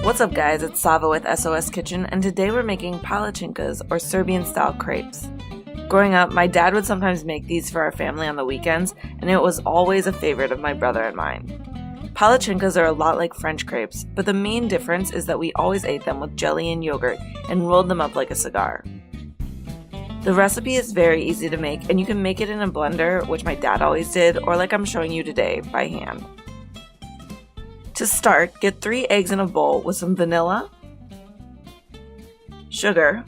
What's up guys, it's Sava with SOS Kitchen, and today we're making palachinkas, or Serbian style crepes. Growing up, my dad would sometimes make these for our family on the weekends, and it was always a favorite of my brother and mine. Palachinkas are a lot like French crepes, but the main difference is that we always ate them with jelly and yogurt and rolled them up like a cigar. The recipe is very easy to make, and you can make it in a blender, which my dad always did, or like I'm showing you today, by hand. To start, get 3 eggs in a bowl with some vanilla, sugar,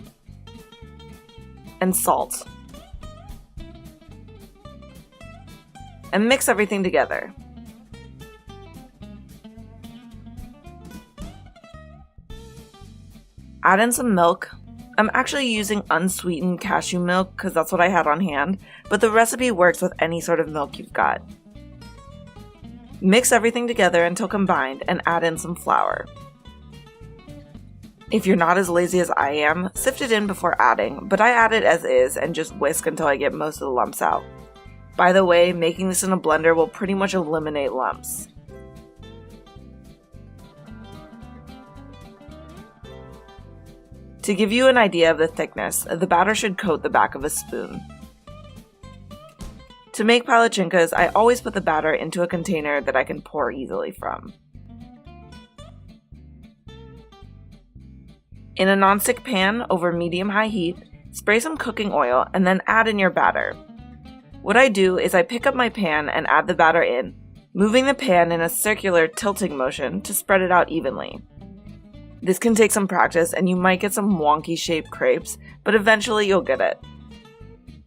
and salt. And mix everything together. Add in some milk. I'm actually using unsweetened cashew milk because that's what I had on hand, but the recipe works with any sort of milk you've got. Mix everything together until combined and add in some flour. If you're not as lazy as I am, sift it in before adding, but I add it as is and just whisk until I get most of the lumps out. By the way, making this in a blender will pretty much eliminate lumps. To give you an idea of the thickness, the batter should coat the back of a spoon. To make palachinkas, I always put the batter into a container that I can pour easily from. In a nonstick pan over medium-high heat, spray some cooking oil and then add in your batter. What I do is I pick up my pan and add the batter in, moving the pan in a circular tilting motion to spread it out evenly. This can take some practice and you might get some wonky shaped crepes, but eventually you'll get it.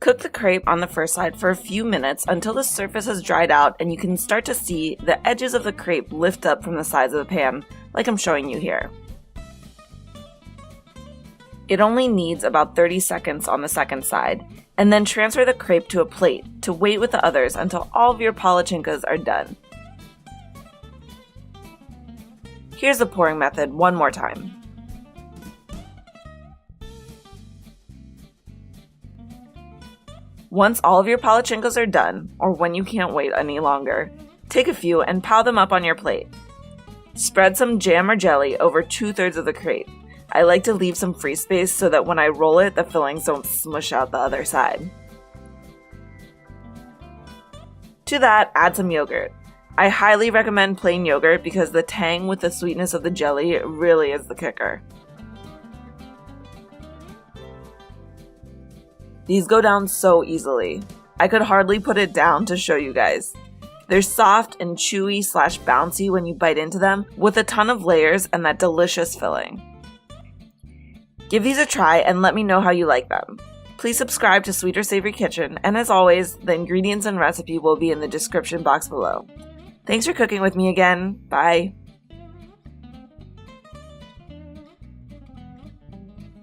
Cook the crepe on the first side for a few minutes until the surface has dried out and you can start to see the edges of the crepe lift up from the sides of the pan, like I'm showing you here. It only needs about 30 seconds on the second side, and then transfer the crepe to a plate to wait with the others until all of your palachinkas are done. Here's the pouring method one more time. Once all of your palachinkas are done, or when you can't wait any longer, take a few and pile them up on your plate. Spread some jam or jelly over 2/3 of the crepe. I like to leave some free space so that when I roll it, the fillings don't smush out the other side. To that, add some yogurt. I highly recommend plain yogurt because the tang with the sweetness of the jelly really is the kicker. These go down so easily. I could hardly put it down to show you guys. They're soft and chewy / bouncy when you bite into them, with a ton of layers and that delicious filling. Give these a try and let me know how you like them. Please subscribe to Sweet or Savory Kitchen, and as always, the ingredients and recipe will be in the description box below. Thanks for cooking with me again. Bye.